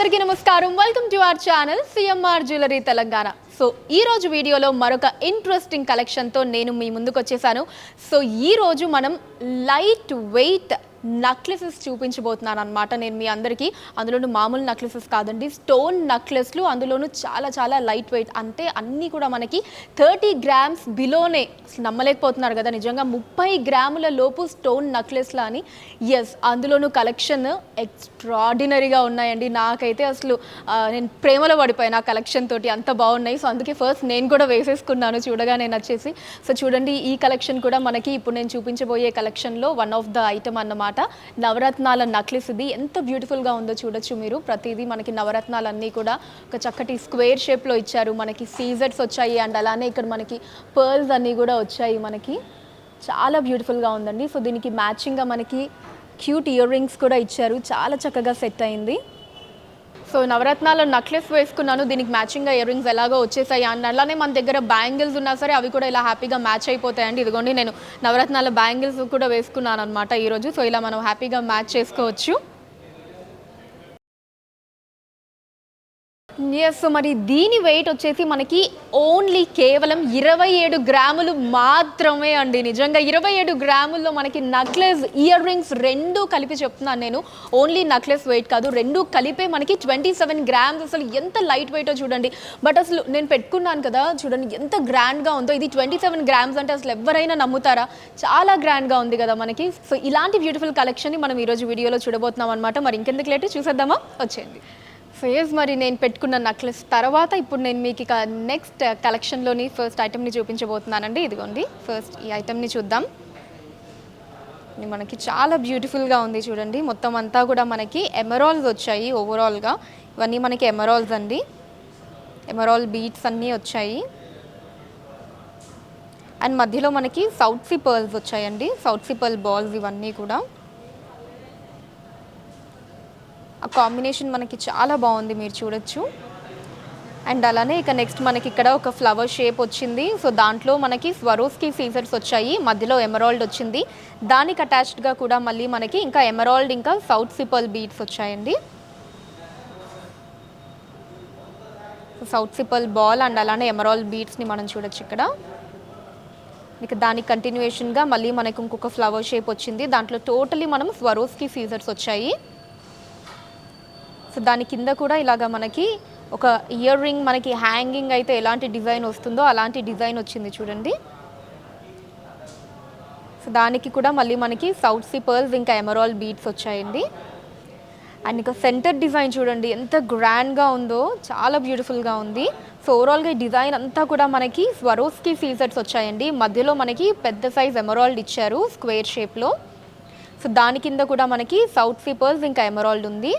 అందరికీ నమస్కారం. Welcome to our channel CMR jewellery Telangana. So ఈ రోజు వీడియోలో మరొక ఇంట్రెస్టింగ్ కలెక్షన్తో నేను మీ ముందుకు వచ్చేసాను. సో ఈ రోజు మనం లైట్ వెయిట్ నక్లెసెస్ చూపించబోతున్నాను అనమాట నేను మీ అందరికీ. అందులోనూ మామూలు నక్లెసెస్ కాదండి, స్టోన్ నక్లెస్లు, అందులోనూ చాలా చాలా లైట్ వెయిట్. అంటే అన్నీ కూడా మనకి 30 గ్రామ్స్ బిలోనే. అసలు నమ్మలేకపోతున్నారు కదా, నిజంగా 30 గ్రాముల లోపు స్టోన్ నక్లెస్లు అని. ఎస్, అందులోనూ కలెక్షన్ ఎక్స్ట్రాడినరీగా ఉన్నాయండి. నాకైతే అసలు నేను ప్రేమలో పడిపోయాను ఆ కలెక్షన్ తోటి, అంత బాగున్నాయి. సో అందుకే ఫస్ట్ నేను కూడా వేసేసుకున్నాను చూడగానే నచ్చేసి. సో చూడండి, ఈ కలెక్షన్ కూడా మనకి ఇప్పుడు నేను చూపించబోయే కలెక్షన్లో వన్ ఆఫ్ ద ఐటమ్ అన్నమాట. నవరత్నాల నక్లెస్. ఇది ఎంత బ్యూటిఫుల్గా ఉందో చూడొచ్చు మీరు. ప్రతిదీ మనకి నవరత్నాలన్నీ కూడా ఒక చక్కటి స్క్వేర్ షేప్లో ఇచ్చారు. మనకి సీజర్స్ వచ్చాయి అండ్ అలానే ఇక్కడ మనకి పర్ల్స్ అన్నీ కూడా వచ్చాయి. మనకి చాలా బ్యూటిఫుల్గా ఉందండి. సో దీనికి మ్యాచింగ్గా మనకి క్యూట్ ఇయర్ రింగ్స్ కూడా ఇచ్చారు. చాలా చక్కగా సెట్ అయింది. సో నవరత్నాల నక్లెస్ వేసుకున్నాను, దీనికి మ్యాచింగ్గా ఇయర్ రింగ్స్ ఎలాగో వచ్చేసాయి. అండ్ అలానే మన దగ్గర బ్యాంగిల్స్ ఉన్నా సరే అవి కూడా ఇలా హ్యాపీగా మ్యాచ్ అయిపోతాయండి. ఇదిగోండి, నేను నవరత్నాల బ్యాంగిల్స్ కూడా వేసుకున్నాను అనమాట ఈరోజు. సో ఇలా మనం హ్యాపీగా మ్యాచ్ చేసుకోవచ్చు. ఎస్, మరి దీని వెయిట్ వచ్చేసి మనకి ఓన్లీ కేవలం 27 గ్రాములు మాత్రమే అండి. నిజంగా 27 గ్రాముల్లో మనకి నక్లెస్, ఇయర్ రింగ్స్ రెండు కలిపి చెప్తున్నాను నేను. ఓన్లీ నక్లెస్ వెయిట్ కాదు, రెండు కలిపే మనకి 27 గ్రామ్స్. అసలు ఎంత లైట్ వెయిటో చూడండి. బట్ అసలు నేను పెట్టుకున్నాను కదా, చూడండి ఎంత గ్రాండ్గా ఉందో. ఇది 27 గ్రామ్స్ అంటే అసలు ఎవరైనా నమ్ముతారా? చాలా గ్రాండ్గా ఉంది కదా మనకి. సో ఇలాంటి బ్యూటిఫుల్ కలెక్షన్ని మనం ఈరోజు వీడియోలో చూడబోతున్నాం అనమాట. మరి ఇంకెందుకు లేట్, చూసేద్దామా? వచ్చేయండి. ఫేస్ మరి నేను పెట్టుకున్న నక్లెస్ తర్వాత ఇప్పుడు నేను మీకు ఇక నెక్స్ట్ కలెక్షన్లోని ఫస్ట్ ఐటమ్ని చూపించబోతున్నానండి. ఇదిగోండి, ఫస్ట్ ఈ ఐటమ్ని చూద్దాం. ఇది మనకి చాలా బ్యూటిఫుల్గా ఉంది చూడండి. మొత్తం అంతా కూడా మనకి ఎమరాల్డ్స్ వచ్చాయి. ఓవరాల్గా ఇవన్నీ మనకి ఎమరాల్డ్స్ అండి. ఎమరాల్డ్ బీడ్స్ అన్నీ వచ్చాయి. అండ్ మధ్యలో మనకి సౌత్ సీ పర్ల్స్ వచ్చాయండి. సౌత్ సీ పర్ల్ బాల్స్ ఇవన్నీ కూడా. ఆ కాంబినేషన్ మనకి చాలా బాగుంది, మీరు చూడొచ్చు. అండ్ అలానే ఇక నెక్స్ట్ మనకి ఇక్కడ ఒక ఫ్లవర్ షేప్ వచ్చింది. సో దాంట్లో మనకి స్వరోస్కి సీజర్స్ వచ్చాయి, మధ్యలో ఎమరాల్డ్ వచ్చింది. దానికి అటాచ్డ్గా కూడా మళ్ళీ మనకి ఇంకా ఎమరాల్డ్ ఇంకా సౌత్ సిపల్ బీడ్స్ వచ్చాయండి. సౌత్ సిపల్ బాల్ అండ్ అలానే ఎమరాల్డ్ బీడ్స్ని మనం చూడొచ్చు ఇక్కడ. ఇక దానికి కంటిన్యూషన్గా మళ్ళీ మనకి ఇంకొక ఫ్లవర్ షేప్ వచ్చింది. దాంట్లో టోటలీ మనం స్వరోస్కి సీజర్స్ వచ్చాయి. సో దాని కింద కూడా ఇలాగా మనకి ఒక ఇయర్ రింగ్, మనకి హ్యాంగింగ్ అయితే ఎలాంటి డిజైన్ వస్తుందో అలాంటి డిజైన్ వచ్చింది చూడండి. సో దానికి కూడా మళ్ళీ మనకి సౌత్ సీ పర్ల్స్ ఇంకా ఎమరాల్డ్ బీడ్స్ వచ్చాయండి. అండ్ ఇక సెంటర్ డిజైన్ చూడండి ఎంత గ్రాండ్గా ఉందో, చాలా బ్యూటిఫుల్గా ఉంది. సో ఓవరాల్గా ఈ డిజైన్ అంతా కూడా మనకి స్వరోస్కి సీజర్స్ వచ్చాయండి. మధ్యలో మనకి పెద్ద సైజ్ ఎమరాల్డ్ ఇచ్చారు స్క్వేర్ షేప్లో. సో దాని కింద కూడా మనకి సౌత్ సీ పర్ల్స్ ఇంకా ఎమరాల్డ్ ఉంది.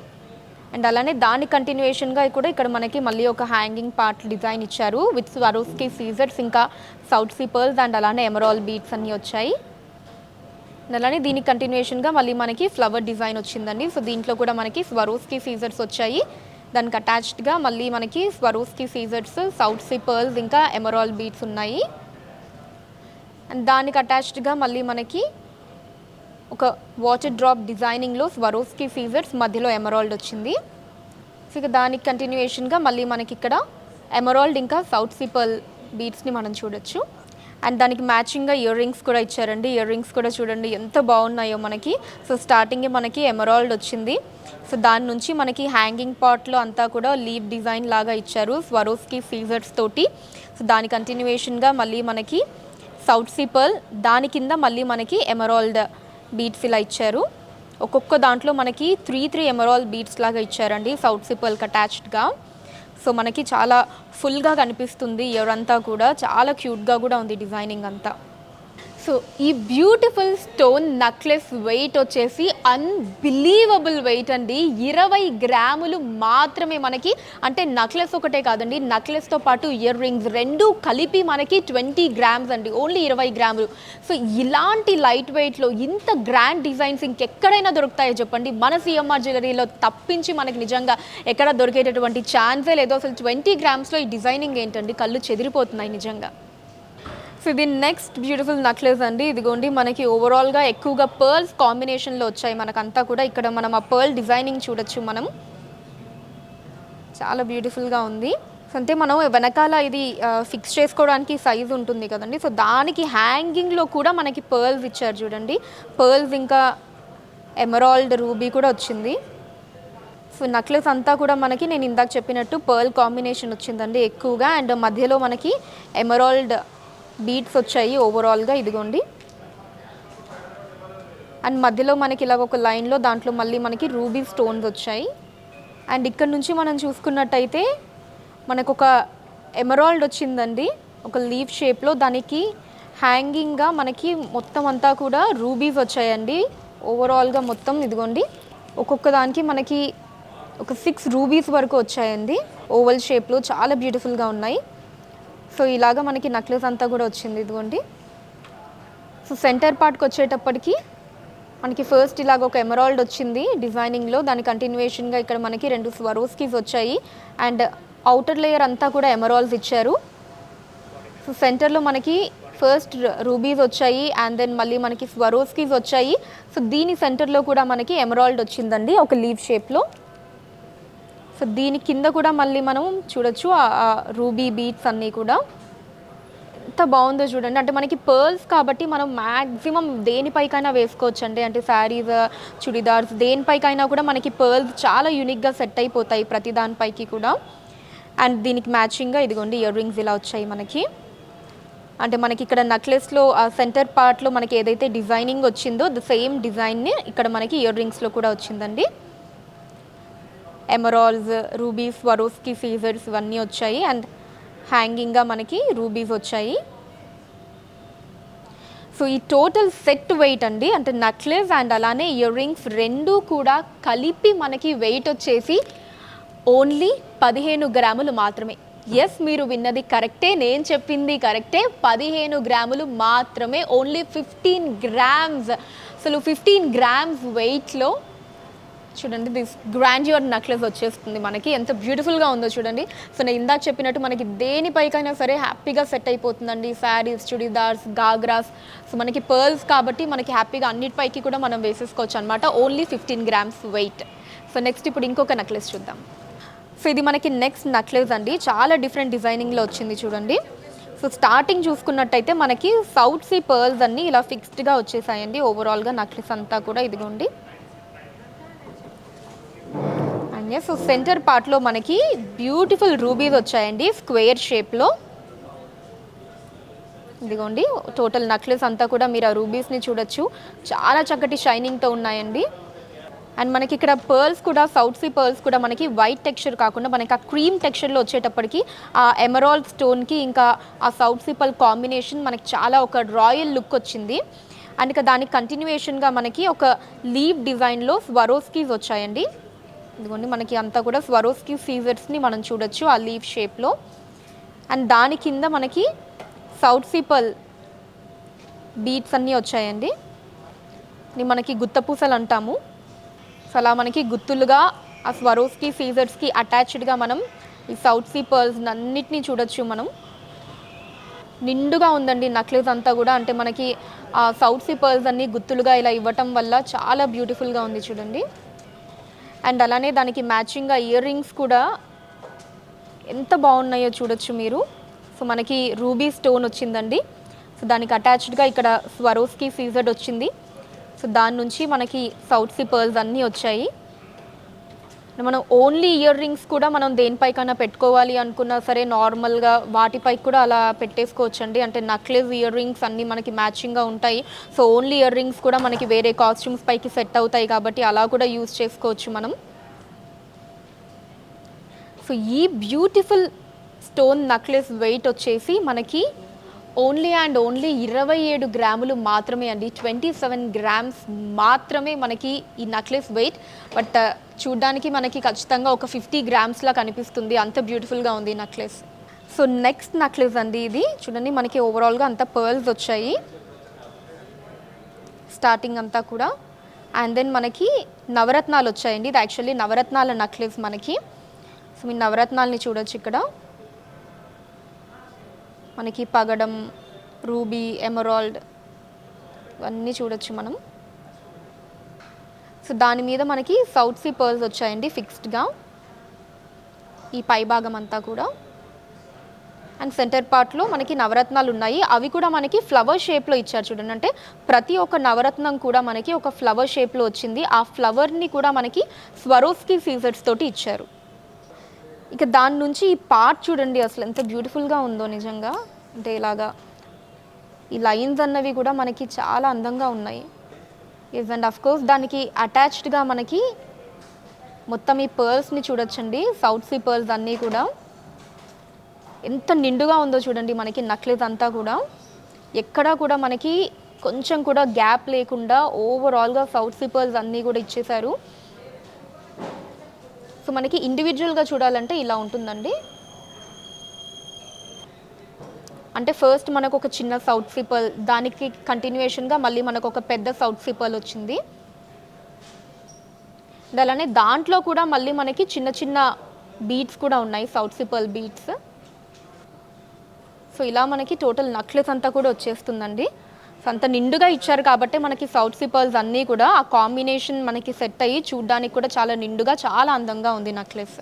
అండ్ అలానే దాని కంటిన్యూషన్గా కూడా ఇక్కడ మనకి మళ్ళీ ఒక హ్యాంగింగ్ పార్ట్ డిజైన్ ఇచ్చారు విత్ స్వరోస్కి సీజర్స్ ఇంకా సౌత్ సీ పర్ల్స్ అండ్ అలానే ఎమరాల్డ్ బీడ్స్ అన్నీ వచ్చాయి. అండ్ అలానే దీనికి కంటిన్యూషన్గా మళ్ళీ మనకి ఫ్లవర్ డిజైన్ వచ్చిందండి. సో దీంట్లో కూడా మనకి స్వరోస్కి సీజర్స్ వచ్చాయి. దానికి అటాచ్డ్గా మళ్ళీ మనకి స్వరోస్కి సీజర్స్, సౌత్ సీ పర్ల్స్ ఇంకా ఎమరాల్డ్ బీడ్స్ ఉన్నాయి. అండ్ దానికి అటాచ్డ్గా మళ్ళీ మనకి ఒక వాటర్ డ్రాప్ డిజైనింగ్లో స్వరోస్కి సీజర్స్, మధ్యలో ఎమరాల్డ్ వచ్చింది. సో ఇక దానికి కంటిన్యూషన్గా మళ్ళీ మనకి ఇక్కడ ఎమరాల్డ్ ఇంకా సౌత్ సీ పర్ల్ బీడ్స్ని మనం చూడొచ్చు. అండ్ దానికి మ్యాచింగ్గా ఇయర్ రింగ్స్ కూడా ఇచ్చారండి. ఇయర్ రింగ్స్ కూడా చూడండి ఎంత బాగున్నాయో మనకి. సో స్టార్టింగే మనకి ఎమరాల్డ్ వచ్చింది. సో దాని నుంచి మనకి హ్యాంగింగ్ పార్ట్లో అంతా కూడా లీవ్ డిజైన్ లాగా ఇచ్చారు స్వరోస్కి సీజర్స్ తోటి. సో దాని కంటిన్యూషన్గా మళ్ళీ మనకి సౌత్ సీ పర్ల్, దాని కింద మళ్ళీ మనకి ఎమరాల్డ్ బీడ్స్ ఇలా ఇచ్చారు. ఒక్కొక్క దాంట్లో మనకి 3 ఎమరాల్డ్ బీడ్స్ లాగా ఇచ్చారండి సౌత్ సీ పర్ల్కి అటాచ్డ్గా. సో మనకి చాలా ఫుల్గా కనిపిస్తుంది. ఇయర్ అంతా కూడా చాలా క్యూట్గా కూడా ఉంది డిజైనింగ్ అంతా. సో ఈ బ్యూటిఫుల్ స్టోన్ నక్లెస్ వెయిట్ వచ్చేసి అన్బిలీవబుల్ వెయిట్ అండి. 20 గ్రాములు మాత్రమే మనకి. అంటే నక్లెస్ ఒకటే కాదండి, నక్లెస్తో పాటు ఇయర్ రింగ్స్ రెండు కలిపి మనకి 20 గ్రామ్స్ అండి. ఓన్లీ 20 గ్రాములు. సో ఇలాంటి లైట్ వెయిట్లో ఇంత గ్రాండ్ డిజైన్స్ ఇంకెక్కడైనా దొరుకుతాయో చెప్పండి? మన సిఎంఆర్ జ్యువెలరీలో తప్పించి మనకి నిజంగా ఎక్కడ దొరికేటటువంటి ఛాన్సే లేదు. అసలు 20 గ్రామ్స్లో ఈ డిజైనింగ్ ఏంటండి, కళ్ళు చెదిరిపోతున్నాయి నిజంగా. సో ఇది నెక్స్ట్ బ్యూటిఫుల్ నక్లెస్ అండి. ఇదిగోండి మనకి ఓవరాల్గా ఎక్కువగా పర్ల్స్ కాంబినేషన్లో వచ్చాయి మనకంతా కూడా. ఇక్కడ మనం ఆ పర్ల్ డిజైనింగ్ చూడొచ్చు మనం. చాలా బ్యూటిఫుల్గా ఉంది. సో అంటే మనం వెనకాల ఇది ఫిక్స్ చేసుకోవడానికి సైజ్ ఉంటుంది కదండి. సో దానికి హ్యాంగింగ్లో కూడా మనకి పర్ల్స్ ఇచ్చారు చూడండి. పర్ల్స్ ఇంకా ఎమరాల్డ్ రూబీ కూడా వచ్చింది. సో నెక్లెస్ అంతా కూడా మనకి నేను ఇందాక చెప్పినట్టు పర్ల్ కాంబినేషన్ వచ్చిందండి ఎక్కువగా. అండ్ మధ్యలో మనకి ఎమరాల్డ్ బీడ్స్ వచ్చాయి ఓవరాల్గా, ఇదిగోండి. అండ్ మధ్యలో మనకి ఇలా ఒక లైన్లో దాంట్లో మళ్ళీ మనకి రూబీ స్టోన్స్ వచ్చాయి. అండ్ ఇక్కడ నుంచి మనం చూసుకున్నట్టయితే మనకు ఒక ఎమరాల్డ్ వచ్చిందండి, ఒక లీఫ్ షేప్లో. దానికి హ్యాంగింగ్గా మనకి మొత్తం అంతా కూడా రూబీస్ వచ్చాయండి ఓవరాల్గా మొత్తం, ఇదిగోండి. ఒక్కొక్క దానికి మనకి ఒక 6 రూబీస్ వరకు వచ్చాయండి ఓవల్ షేప్లో, చాలా బ్యూటిఫుల్గా ఉన్నాయి. సో ఇలాగా మనకి నెక్లెస్ అంతా కూడా వచ్చింది, ఇదిగోండి. సో సెంటర్ పార్ట్కి వచ్చేటప్పటికి మనకి ఫస్ట్ ఇలాగ ఒక ఎమరాల్డ్ వచ్చింది డిజైనింగ్లో. దాని కంటిన్యూషన్గా ఇక్కడ మనకి 2 స్వరోస్కీస్ వచ్చాయి. అండ్ అవుటర్ లేయర్ అంతా కూడా ఎమరాల్డ్స్ ఇచ్చారు. సో సెంటర్లో మనకి ఫస్ట్ రూబీస్ వచ్చాయి అండ్ దెన్ మళ్ళీ మనకి స్వరోస్కీస్ వచ్చాయి. సో దీని సెంటర్లో కూడా మనకి ఎమరాల్డ్ వచ్చిందండి ఒక లీవ్ షేప్లో. సో దీని కింద కూడా మళ్ళీ మనం చూడొచ్చు ఆ రూబీ బీట్స్ అన్నీ కూడా. ఎంత బాగుందో చూడండి. అంటే మనకి పర్ల్స్ కాబట్టి మనం మ్యాక్సిమం దేనిపైకైనా వేసుకోవచ్చు అండి. అంటే శారీస్, చుడిదార్స్ దేనిపైకైనా కూడా మనకి పర్ల్స్ చాలా యూనిక్గా సెట్ అయిపోతాయి ప్రతి దానిపైకి కూడా. అండ్ దీనికి మ్యాచింగ్గా ఇదిగోండి ఇయర్ రింగ్స్ ఇలా వచ్చాయి మనకి. అంటే మనకి ఇక్కడ నెక్లెస్లో ఆ సెంటర్ పార్ట్లో మనకి ఏదైతే డిజైనింగ్ వచ్చిందో ద సేమ్ డిజైన్ని ఇక్కడ మనకి ఇయర్ రింగ్స్లో కూడా వచ్చిందండి. ఎమరాల్డ్స్, రూబీస్, స్వరోస్కీ సీజర్స్ ఇవన్నీ వచ్చాయి. అండ్ హ్యాంగింగ్గా మనకి రూబీస్ వచ్చాయి. సో ఈ టోటల్ సెట్ వెయిట్ అండి, అంటే నెక్లెస్ అండ్ అలానే ఇయర్ రింగ్స్ రెండు కూడా కలిపి మనకి వెయిట్ వచ్చేసి ఓన్లీ 15 గ్రాములు మాత్రమే. ఎస్, మీరు విన్నది కరెక్టే, నేను చెప్పింది కరెక్టే. 15 గ్రాములు మాత్రమే, ఓన్లీ 15 గ్రామ్స్. అసలు 15 గ్రామ్స్ వెయిట్లో చూడండి దిస్ గ్రాండ్యూర్ నెక్లెస్ వచ్చేస్తుంది మనకి. ఎంత బ్యూటిఫుల్గా ఉందో చూడండి. సో నేను ఇందాక చెప్పినట్టు మనకి దేనిపైకైనా సరే హ్యాపీగా సెట్ అయిపోతుందండి. శారీస్, చుడిదార్స్, గాగ్రాస్. సో మనకి పర్ల్స్ కాబట్టి మనకి హ్యాపీగా అన్నిటిపైకి కూడా మనం వేసేసుకోవచ్చు అనమాట. Only 15 grams wait. So next ఇప్పుడు ఇంకొక నెక్లెస్ చూద్దాం. సో ఇది మనకి నెక్స్ట్ నెక్లెస్ అండి, చాలా డిఫరెంట్ డిజైనింగ్లో వచ్చింది చూడండి. సో స్టార్టింగ్ చూసుకున్నట్టయితే మనకి సౌత్ సీ పర్ల్స్ అన్నీ ఇలా ఫిక్స్డ్గా వచ్చేసాయండి ఓవరాల్గా నెక్లెస్ అంతా కూడా, ఇదిగోండి. సో సెంటర్ పార్ట్లో మనకి బ్యూటిఫుల్ రూబీస్ వచ్చాయండి స్క్వేర్ షేప్లో, ఇదిగోండి. టోటల్ నెక్లెస్ అంతా కూడా మీరు ఆ రూబీస్ని చూడొచ్చు, చాలా చక్కటి షైనింగ్తో ఉన్నాయండి. అండ్ మనకి ఇక్కడ పర్ల్స్ కూడా సౌత్ సీ పర్ల్స్ కూడా మనకి వైట్ టెక్స్చర్ కాకుండా మనకి ఆ క్రీమ్ టెక్స్చర్లో వచ్చేటప్పటికి ఆ ఎమరాల్డ్ స్టోన్కి ఇంకా ఆ సౌత్ సీ పర్ల్ కాంబినేషన్ మనకి చాలా ఒక రాయల్ లుక్ వచ్చింది. అండ్ ఇక దానికి కంటిన్యూషన్గా మనకి ఒక లీవ్ డిజైన్లో స్వరోస్కీస్ వచ్చాయండి, ఇదిగోండి. మనకి అంతా కూడా స్వరోస్కీ సీజర్స్ని మనం చూడొచ్చు ఆ లీవ్ షేప్లో. అండ్ దాని కింద మనకి సౌత్ సీ పర్ల్ బీట్స్ అన్నీ వచ్చాయండి, మనకి గుత్తపూసలు అంటాము. సో అలా మనకి గుత్తులుగా ఆ స్వరోస్కీ సీజర్స్కి అటాచ్డ్గా మనం ఈ సౌత్ సీ పర్ల్స్ అన్నిటినీ చూడొచ్చు మనం. నిండుగా ఉందండి నెక్లెస్ అంతా కూడా. అంటే మనకి ఆ సౌత్ సీ పర్ల్స్ అన్నీ గుత్తులుగా ఇలా ఇవ్వటం వల్ల చాలా బ్యూటిఫుల్గా ఉంది చూడండి. అండ్ అలానే దానికి మ్యాచింగ్గా ఇయర్ రింగ్స్ కూడా ఎంత బాగున్నాయో చూడొచ్చు మీరు. సో మనకి రూబీ స్టోన్ వచ్చిందండి. సో దానికి అటాచ్డ్గా ఇక్కడ స్వరోస్కీ సీజర్డ్ వచ్చింది. సో దాని నుంచి మనకి సౌత్ సీ పర్ల్స్ అన్నీ వచ్చాయి. మనం ఓన్లీ ఇయర్ రింగ్స్ కూడా మనం దేనిపైకైనా పెట్టుకోవాలి అనుకున్నా సరే నార్మల్గా వాటిపై కూడా అలా పెట్టేసుకోవచ్చండి. అంటే నెక్లెస్, ఇయర్ రింగ్స్ అన్నీ మనకి మ్యాచింగ్గా ఉంటాయి. సో ఓన్లీ ఇయర్ రింగ్స్ కూడా మనకి వేరే కాస్ట్యూమ్స్ పైకి సెట్ అవుతాయి కాబట్టి అలా కూడా యూజ్ చేసుకోవచ్చు మనం. సో ఈ బ్యూటిఫుల్ స్టోన్ నెక్లెస్ వెయిట్ వచ్చేసి మనకి ఓన్లీ అండ్ ఓన్లీ 27 గ్రాములు మాత్రమే అండి. 27 గ్రామ్స్ మాత్రమే మనకి ఈ నెక్లెస్ వెయిట్. బట్ చూడ్డానికి మనకి ఖచ్చితంగా ఒక 50 గ్రామ్స్లా కనిపిస్తుంది, అంత బ్యూటిఫుల్గా ఉంది ఈ నెక్లెస్. సో నెక్స్ట్ నెక్లెస్ అండి ఇది చూడండి. మనకి ఓవరాల్గా అంతా పర్ల్స్ వచ్చాయి స్టార్టింగ్ అంతా కూడా. అండ్ దెన్ మనకి నవరత్నాలు వచ్చాయండి. ఇది యాక్చువల్లీ నవరత్నాల నెక్లెస్ మనకి. సో మీ నవరత్నాలని చూడొచ్చు ఇక్కడ. మనకి పగడం, రూబీ, ఎమరాల్డ్ ఇవన్నీ చూడొచ్చు మనం. సో దాని మీద మనకి సౌత్ సీ పర్ల్స్ వచ్చాయండి ఫిక్స్డ్గా. ఈ పై భాగం అంతా కూడా. అండ్ సెంటర్ పార్ట్లో మనకి నవరత్నాలు ఉన్నాయి. అవి కూడా మనకి ఫ్లవర్ షేప్లో ఇచ్చారు చూడండి. అంటే ప్రతి ఒక్క నవరత్నం కూడా మనకి ఒక ఫ్లవర్ షేప్లో వచ్చింది. ఆ ఫ్లవర్ని కూడా మనకి స్వరోస్కీ సీజర్స్ తోటి ఇచ్చారు. ఇక దాని నుంచి ఈ పార్ట్ చూడండి అసలు ఎంత బ్యూటిఫుల్గా ఉందో నిజంగా. అంటే ఇలాగా ఈ లైన్స్ అన్నవి కూడా మనకి చాలా అందంగా ఉన్నాయి. ఎస్, అండ్ అఫ్ కోర్స్ దానికి అటాచ్డ్గా మనకి మొత్తం ఈ పర్ల్స్ని చూడొచ్చండి. సౌత్ సీ పర్ల్స్ అన్నీ కూడా ఎంత నిండుగా ఉందో చూడండి. మనకి నెక్లెస్ అంతా కూడా ఎక్కడా కూడా మనకి కొంచెం కూడా గ్యాప్ లేకుండా ఓవరాల్గా సౌత్ సీ పర్ల్స్ అన్నీ కూడా ఇచ్చేశారు. సో మనకి ఇండివిజువల్గా చూడాలంటే ఇలా ఉంటుందండి. అంటే ఫస్ట్ మనకు ఒక చిన్న సౌత్ సీ పర్ల్, దానికి కంటిన్యూషన్గా మళ్ళీ మనకు ఒక పెద్ద సౌత్ సీ పర్ల్ వచ్చింది. అలానే దాంట్లో కూడా మళ్ళీ మనకి చిన్న చిన్న బీడ్స్ కూడా ఉన్నాయి, south sea pearl beads. So ఇలా మనకి టోటల్ నెక్లెస్ అంతా కూడా వచ్చేస్తుందండి. సో అంత నిండుగా ఇచ్చారు కాబట్టి మనకి సౌత్ సీ పర్ల్స్ అన్నీ కూడా ఆ కాంబినేషన్ మనకి సెట్ అయ్యి చూడ్డానికి కూడా చాలా నిండుగా చాలా అందంగా ఉంది నెక్లెస్.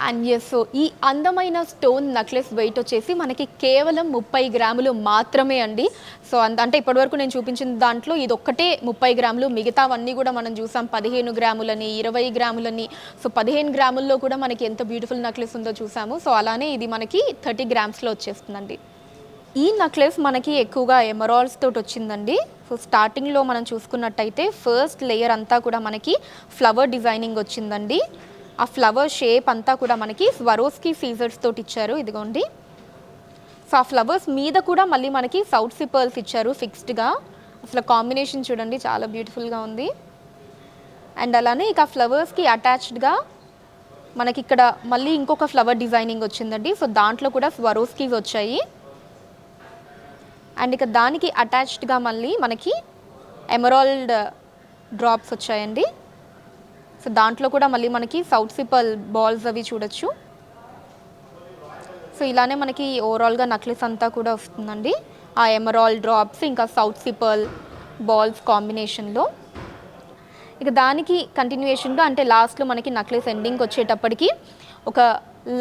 అండ్ ఎస్, సో ఈ అందమైన స్టోన్ నెక్లెస్ వెయిట్ వచ్చేసి మనకి కేవలం 30 గ్రాములు మాత్రమే అండి. సో అంటే ఇప్పటివరకు నేను చూపించిన దాంట్లో ఇది ఒక్కటే 30 గ్రాములు, మిగతావన్నీ కూడా మనం చూసాం 15 గ్రాములని 20 గ్రాములని. సో 15 గ్రాముల్లో కూడా మనకి ఎంత బ్యూటిఫుల్ నెక్లెస్ ఉందో చూసాము. సో అలానే ఇది మనకి 30 గ్రామ్స్లో వచ్చేస్తుందండి. ఈ నెక్లెస్ మనకి ఎక్కువగా ఎమరాల్డ్స్ తోటి వచ్చిందండి. సో స్టార్టింగ్లో మనం చూసుకున్నట్టయితే ఫస్ట్ లేయర్ అంతా కూడా మనకి ఫ్లవర్ డిజైనింగ్ వచ్చిందండి. ఆ ఫ్లవర్ షేప్ అంతా కూడా మనకి స్వరోస్కీ సీజర్స్ తోటి ఇచ్చారు, ఇదిగోండి. సో ఆ ఫ్లవర్స్ మీద కూడా మళ్ళీ మనకి సౌత్ సీ పర్ల్స్ ఇచ్చారు ఫిక్స్డ్గా. అసలు కాంబినేషన్ చూడండి చాలా బ్యూటిఫుల్గా ఉంది. అండ్ అలానే ఇక ఫ్లవర్స్కి అటాచ్డ్గా మనకి ఇక్కడ మళ్ళీ ఇంకొక ఫ్లవర్ డిజైనింగ్ వచ్చిందండి. సో దాంట్లో కూడా స్వరోస్కీస్ వచ్చాయి. అండ్ ఇక దానికి అటాచ్డ్గా మళ్ళీ మనకి ఎమరాల్డ్ డ్రాప్స్ వచ్చాయండి. సో దాంట్లో కూడా మళ్ళీ మనకి సౌత్ సీ పర్ల్ బాల్స్ అవి చూడొచ్చు. సో ఇలానే మనకి ఓవరాల్గా నెక్లెస్ అంతా కూడా వస్తుందండి, ఆ ఎమరాల్డ్ డ్రాప్స్ ఇంకా సౌత్ సీ పర్ల్ బాల్స్ కాంబినేషన్లో. ఇక దానికి కంటిన్యూషన్గా అంటే లాస్ట్లో మనకి నెక్లెస్ ఎండింగ్కి వచ్చేటప్పటికి ఒక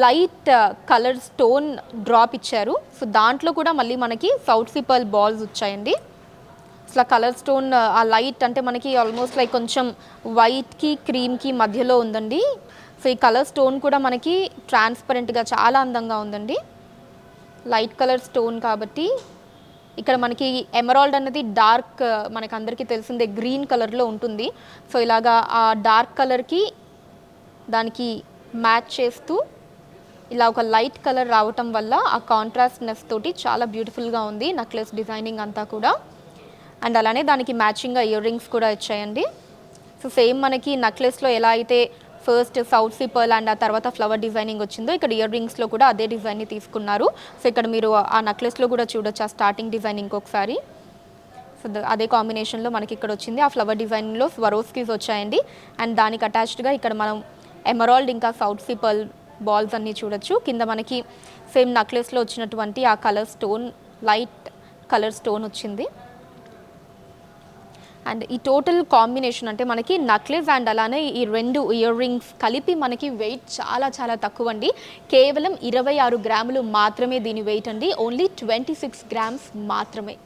లైట్ కలర్ స్టోన్ డ్రాప్ ఇచ్చారు. సో దాంట్లో కూడా మళ్ళీ మనకి సౌత్ సీ పర్ల్ బాల్స్ వచ్చాయండి. అసలు కలర్ స్టోన్ ఆ లైట్ అంటే మనకి ఆల్మోస్ట్ లైక్ కొంచెం వైట్కి క్రీమ్కి మధ్యలో ఉందండి. సో ఈ కలర్ స్టోన్ కూడా మనకి ట్రాన్స్పరెంట్గా చాలా అందంగా ఉందండి. లైట్ కలర్ స్టోన్ కాబట్టి ఇక్కడ మనకి ఎమరాల్డ్ అన్నది డార్క్, మనకు అందరికీ తెలిసిందే గ్రీన్ కలర్లో ఉంటుంది. సో ఇలాగా ఆ డార్క్ కలర్కి దానికి మ్యాచ్ చేస్తూ ఇలా ఒక లైట్ కలర్ రావటం వల్ల ఆ కాంట్రాస్ట్నెస్ తోటి చాలా బ్యూటిఫుల్గా ఉంది నెక్లెస్ డిజైనింగ్ అంతా కూడా. అండ్ అలానే దానికి మ్యాచింగ్గా ఇయర్ రింగ్స్ కూడా వచ్చాయండి. సో సేమ్ మనకి నెక్లెస్లో ఎలా అయితే first south sea pearl and ఆ తర్వాత ఫ్లవర్ డిజైనింగ్ వచ్చిందో ఇక్కడ ఇయర్ రింగ్స్లో కూడా అదే డిజైన్ని తీసుకున్నారు. సో ఇక్కడ మీరు ఆ నెక్లెస్లో కూడా చూడొచ్చు ఆ స్టార్టింగ్ డిజైన్ ఇంకొకసారి. సో అదే కాంబినేషన్లో మనకి ఇక్కడ వచ్చింది. ఆ ఫ్లవర్ డిజైన్లో స్వరోస్కీస్ వచ్చాయండి. అండ్ దానికి అటాచ్డ్గా ఇక్కడ మనం ఎమరాల్డ్ ఇంకా సౌత్ సీ పర్ల్ బాల్స్ అన్నీ చూడొచ్చు. కింద మనకి సేమ్ నెక్లెస్లో వచ్చినటువంటి ఆ colour stone, light colour stone వచ్చింది. అండ్ ఈ టోటల్ కాంబినేషన్ అంటే మనకి నెక్లెస్ అండ్ అలానే ఈ 2 ఇయర్ రింగ్స్ కలిపి మనకి వెయిట్ చాలా చాలా తక్కువ అండి. కేవలం 26 గ్రాములు మాత్రమే దీని వెయిట్ అండి. ఓన్లీ 26 గ్రామ్స్ మాత్రమే.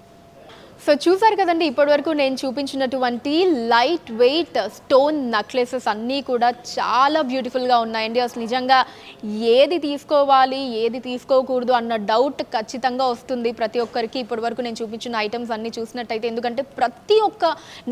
సో చూసారు కదండి, ఇప్పటివరకు నేను చూపించినటువంటి లైట్ వెయిట్ స్టోన్ నెక్లెసెస్ అన్నీ కూడా చాలా బ్యూటిఫుల్గా ఉన్నాయండి. అసలు నిజంగా ఏది తీసుకోవాలి ఏది తీసుకోకూడదు అన్న డౌట్ ఖచ్చితంగా వస్తుంది ప్రతి ఒక్కరికి ఇప్పటివరకు నేను చూపించిన ఐటమ్స్ అన్నీ చూసినట్టయితే. ఎందుకంటే ప్రతి ఒక్క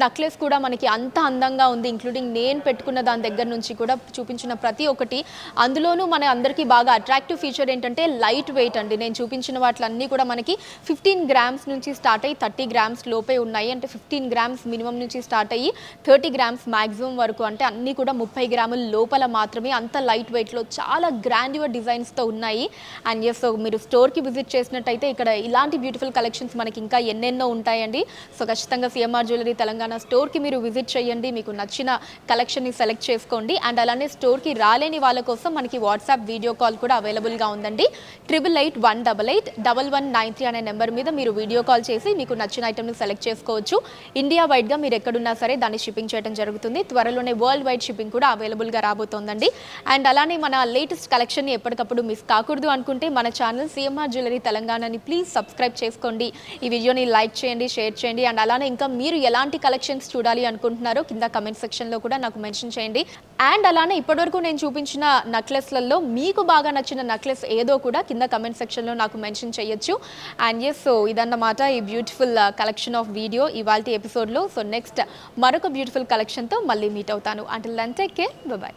నెక్లెస్ కూడా మనకి అంత అందంగా ఉంది, ఇంక్లూడింగ్ నేను పెట్టుకున్న దాని దగ్గర నుంచి కూడా చూపించిన ప్రతి ఒక్కటి. అందులోనూ మన అందరికీ బాగా అట్రాక్టివ్ ఫీచర్ ఏంటంటే లైట్ వెయిట్ అండి. నేను చూపించిన వాటిలన్నీ కూడా మనకి 15 గ్రామ్స్ నుంచి స్టార్ట్ అయ్యి 30 గ్రామ్స్ లోపే ఉన్నాయి. అంటే 15 గ్రామ్స్ మినిమం నుంచి స్టార్ట్ అయ్యి 30 గ్రామ్స్ మ్యాక్సిమం వరకు, అంటే అన్నీ కూడా 30 గ్రాముల లోపల మాత్రమే. అంత లైట్ వెయిట్లో చాలా గ్రాండ్యువర్ డిజైన్స్తో ఉన్నాయి. అండ్ ఎస్, సో మీరు స్టోర్కి విజిట్ చేసినట్టయితే ఇక్కడ ఇలాంటి బ్యూటిఫుల్ కలెక్షన్స్ మనకి ఇంకా ఎన్నెన్నో ఉంటాయండి. సో ఖచ్చితంగా సిఎంఆర్ జ్యువెలరీ తెలంగాణ స్టోర్కి మీరు విజిట్ చేయండి, మీకు నచ్చిన కలెక్షన్ని సెలెక్ట్ చేసుకోండి. అండ్ అలానే స్టోర్కి రాలేని వాళ్ళ కోసం మనకి వాట్సాప్ వీడియో కాల్ కూడా అవైలబుల్గా ఉందండి. 8881881193 అనే నెంబర్ మీద మీరు వీడియో కాల్ చేసి మీకు నచ్చిన నచ్చిన ఐటమ్ని సెలెక్ట్ చేసుకోవచ్చు. ఇండియా వైడ్గా మీరు ఎక్కడున్నా సరే దాన్ని షిప్పింగ్ చేయడం జరుగుతుంది. త్వరలోనే వరల్డ్ వైడ్ షిప్పింగ్ కూడా అవైలబుల్గా రాబోతోందండి. అండ్ అలానే మన లేటెస్ట్ కలెక్షన్ని ఎప్పటికప్పుడు మిస్ కాకూడదు అనుకుంటే మన ఛానల్ సిఎంఆర్ జ్యువెలరీ తెలంగాణని ప్లీజ్ సబ్స్క్రైబ్ చేసుకోండి. ఈ వీడియోని లైక్ చేయండి, షేర్ చేయండి. అండ్ అలానే ఇంకా మీరు ఎలాంటి కలెక్షన్స్ చూడాలి అనుకుంటున్నారో కింద కమెంట్ సెక్షన్లో కూడా నాకు మెన్షన్ చేయండి. అండ్ అలానే ఇప్పటివరకు నేను చూపించిన నెక్లెస్లలో మీకు బాగా నచ్చిన నెక్లెస్ ఏదో కూడా కింద కమెంట్ సెక్షన్లో నాకు మెన్షన్ చేయొచ్చు. అండ్ ఎస్, సో ఇదన్నమాట ఈ బ్యూటిఫుల్ కలెక్షన్ ఆఫ్ వీడియో ఇవాల్టి ఎపిసోడ్లో. సో నెక్స్ట్ మరొక బ్యూటిఫుల్ కలెక్షన్తో మళ్ళీ మీట్ అవుతాను. Until then take care, by.